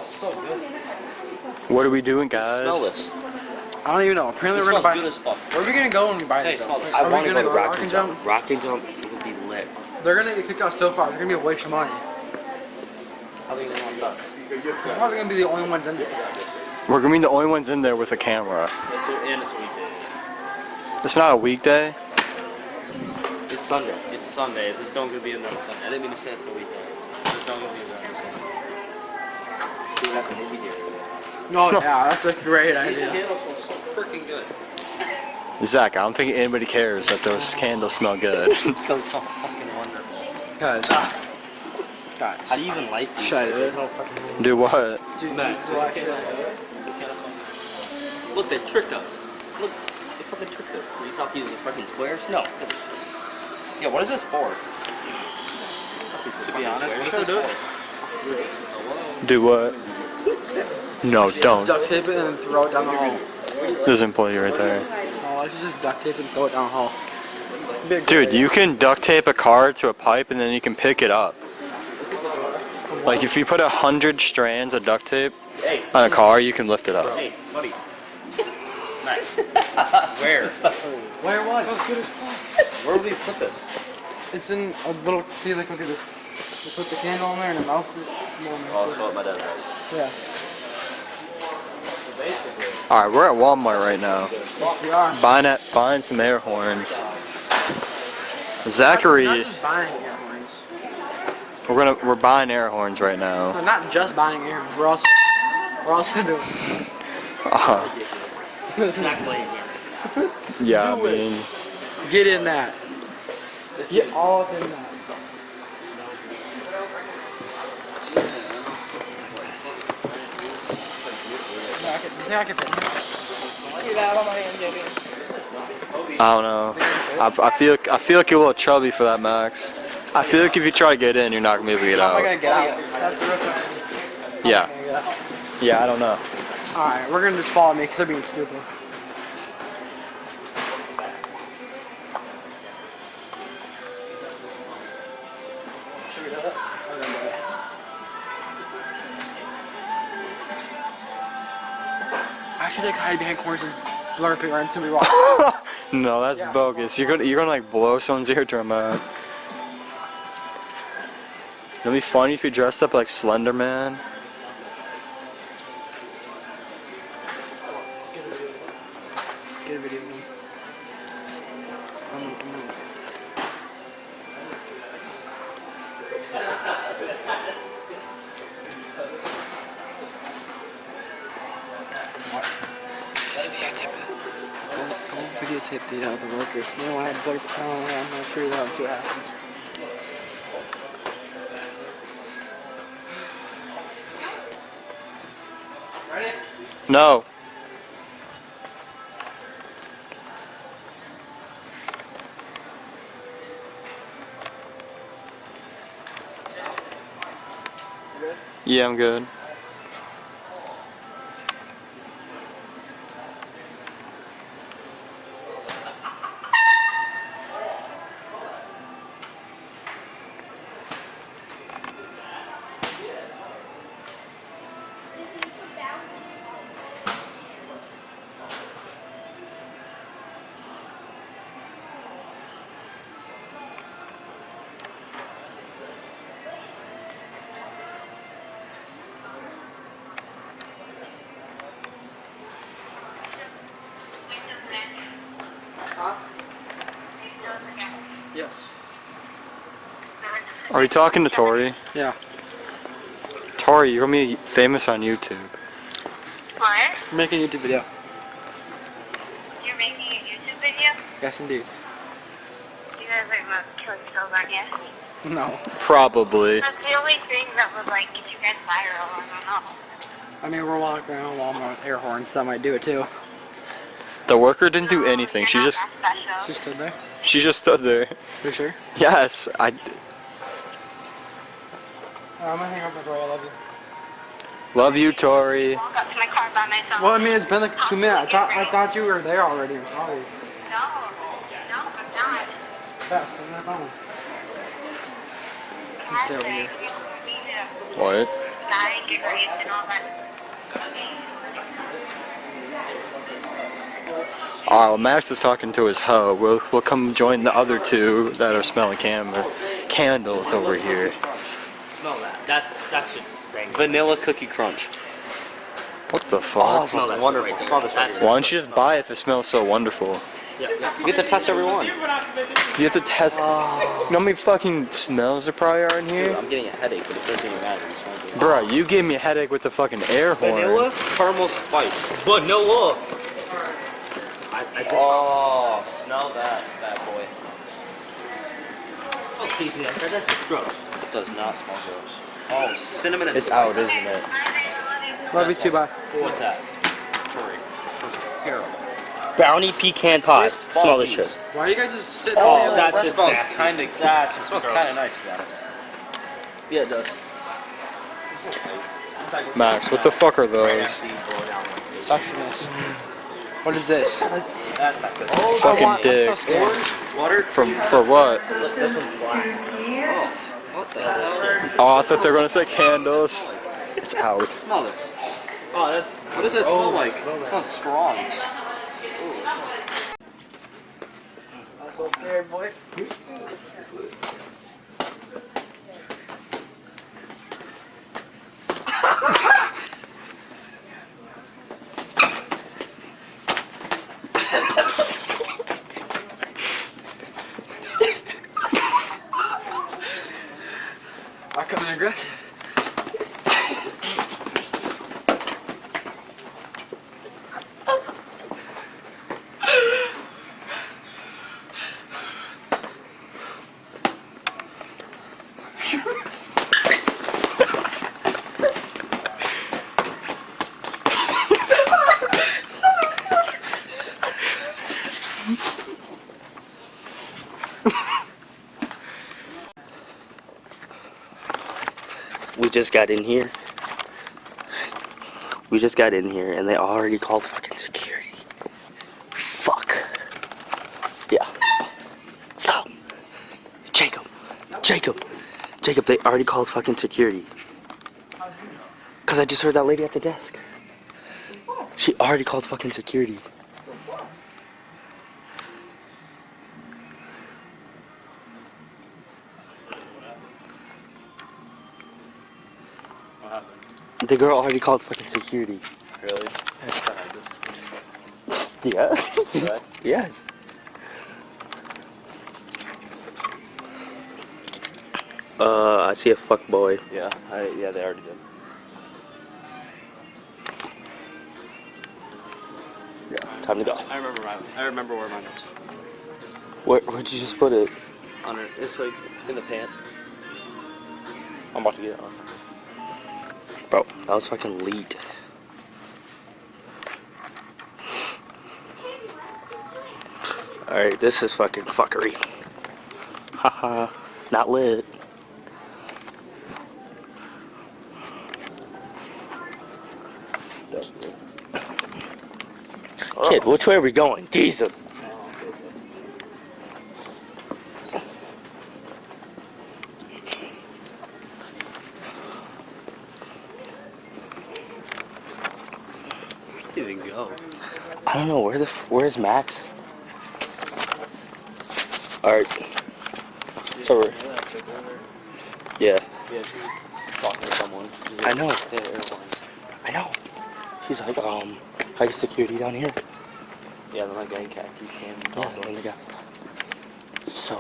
smells so good. What are we doing, guys? Smell this. I don't even know. Apparently This we're gonna smells buy. good as fuck. Where are we gonna go and buy Hey, this? smell this. Are I we want to gonna go to Rock and Jump. Jump? Rock and Jump would be lit. They're gonna get kicked out so far. It's gonna be a waste of money. How think they want that? We're probably gonna be the only ones in there. We're gonna be the only ones in there with a camera. It's a weekday. It's not a weekday. It's Sunday. It's Sunday. There's no gonna be another Sunday. I didn't mean to say it's a weekday. There's no gonna be another Sunday. We have a movie here. Oh yeah, that's a great These idea. candles smell so freaking good. Zach, I don't think anybody cares that those candles smell good. It smells so fucking wonderful. Guys, How do you even like these? Should I do it? Do what? Max, look, they tricked us. Look, they fucking tricked us. You thought these were fucking squares? No. Yeah, what is this for? To be honest, what is this for? Do what? No, don't. duct tape it and throw it down the hall. There's an employee right there. Oh, I should just duct tape it and throw it down the hall. Big Dude, you can duct tape a car to a pipe and then you can pick it up. Like if you put 100 strands of duct tape on a car, you can lift it up. Hey, buddy. Max. Where? Where was? That's good as fuck. Where would we put this? It's in a little. See, like look at this. You put the candle in there and it melts it. Oh, that's what my dad has. Yes. Basically. Alright, we're at Walmart right now. Yes, we are. Buying some air horns. Zachary, Not just buying air horns. we're buying air horns right now. No, not just buying air horns. We're also doing. Exactly. Yeah, I Do it. mean, Get in that. Get all up in that. I don't know. I feel like you're a little chubby for that, Max. I feel like if you try to get in, you're not gonna be able to get How am I out. gonna get out? Yeah, yeah, I don't know. Alright, we're gonna just follow me because they're being stupid. Should we do it? We're gonna do it. I should like hide behind corners and blur it right until we walk. No, that's Yeah. bogus. You're gonna like blow someone's eardrum out. It'd be funny if you dressed up like Slender Man. Get a video of them. Come on. Go videotape the worker. You know, I have blur. I'm gonna figure it out and see what happens. Ready? No. You good? Yeah, I'm good. Huh? Yes. Are you talking to Tori? Yeah. Tori, you're gonna be famous on YouTube. What? I'm making a YouTube video. You're making a YouTube video? Yes, indeed. You guys are about to kill yourselves, aren't you? No. Probably. That's the only thing that would, like, get you guys viral. I don't know. I mean, we're walking around Walmart with air horns. That might do it too. The worker didn't do anything. You're She not just that special. She stood there. she just stood there. For sure. Yes, I'm gonna hang up with Roy. I love you. love you, Tori. Walk up to my car by myself. Well, I mean, it's been like 2 minutes. I thought you were there already. I'm sorry. No, I'm not. Fast, I'm not home. That's stay over it. here. You need to- What? dying trees and all that. While Max is talking to his hoe, we'll come join the other two that are smelling candles over here. Smell that. That shit's banging. Vanilla cookie crunch. What the fuck? Smell that wonderful. Right, smell this right here. Why don't you just buy it if it smells so wonderful? Yeah, you get to test every one. You have to test. You know how many fucking smells there probably are in here? I'm getting a headache, but it doesn't even matter. It smells good. Bruh, you gave me a headache with the fucking air horn. Vanilla caramel spice. Vanilla. Oh, smell that bad boy. Oh, tease me. That's just gross. It does not smell gross. Oh, cinnamon and It's spice. out, isn't it? Love you too, bye. What's that? Curry. Terrible. Brownie pecan pie. Smell this shit. Why are you guys just sitting Oh, there? that Like, smells kind of. That smells kind of nice, to be honest. Yeah, it does. Max, what the fuck are those? suckiness. What is this? That's not good. Fucking I'm dick. so scared. Water. For what? This one's black. Oh, what the hell? Oh, I thought they were gonna say candles. It's out. Smell this. Oh, that's, what does that smell like? It smells strong. I'm so scared, boy. I come in aggressive. We just got in here. We just got in here and they already called fucking security. Fuck. Yeah. Stop. Jacob. Jacob, they already called fucking security. Cause I just heard that lady at the desk. She already called fucking security. The girl already called fucking security. Really? Yeah. Right? Yes. I see a fuck boy. Yeah. Yeah, they already did. Yeah. Time to go. I remember where mine was. Where'd you just put it? Under, it's like in the pants. I'm about to get it on. Bro, that was fucking lead. Alright, this is fucking fuckery. Haha, not lit. Kid, which way are we going? Jesus. Where did it go? I don't know, where's Max? Alright. So we're, yeah. Yeah, she was talking to someone. She's I know. Yeah, airplane. I know. She's like, high security down here. Yeah, then that guy in khakis came and Yeah, talked and to then her. they got. So,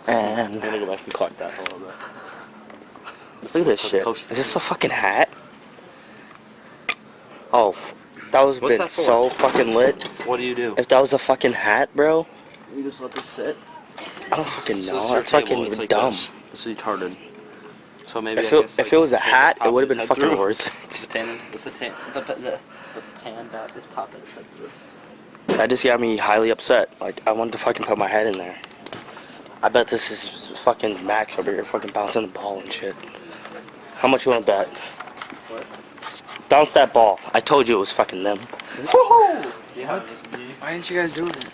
and I'm gonna go back and collect that a little bit. look at this shit. Is this a fucking hat? Oh, that was What's been that for? so fucking lit. What do you do? If that was a fucking hat, bro, You just let this sit. I don't fucking So know. this is your That's table. fucking It's like dumb. This is retarded. So maybe If I it, guess, if it was a like, hat, pop it would have his been head fucking through. worth The tan, the pan dot is popping his head through. it. That just got me highly upset. Like, I wanted to fucking put my head in there. I bet this is fucking Max over here fucking bouncing the ball and shit. How much you want to bet? What? Bounce that ball. I told you it was fucking them. Yeah, this me. Why didn't you guys do it?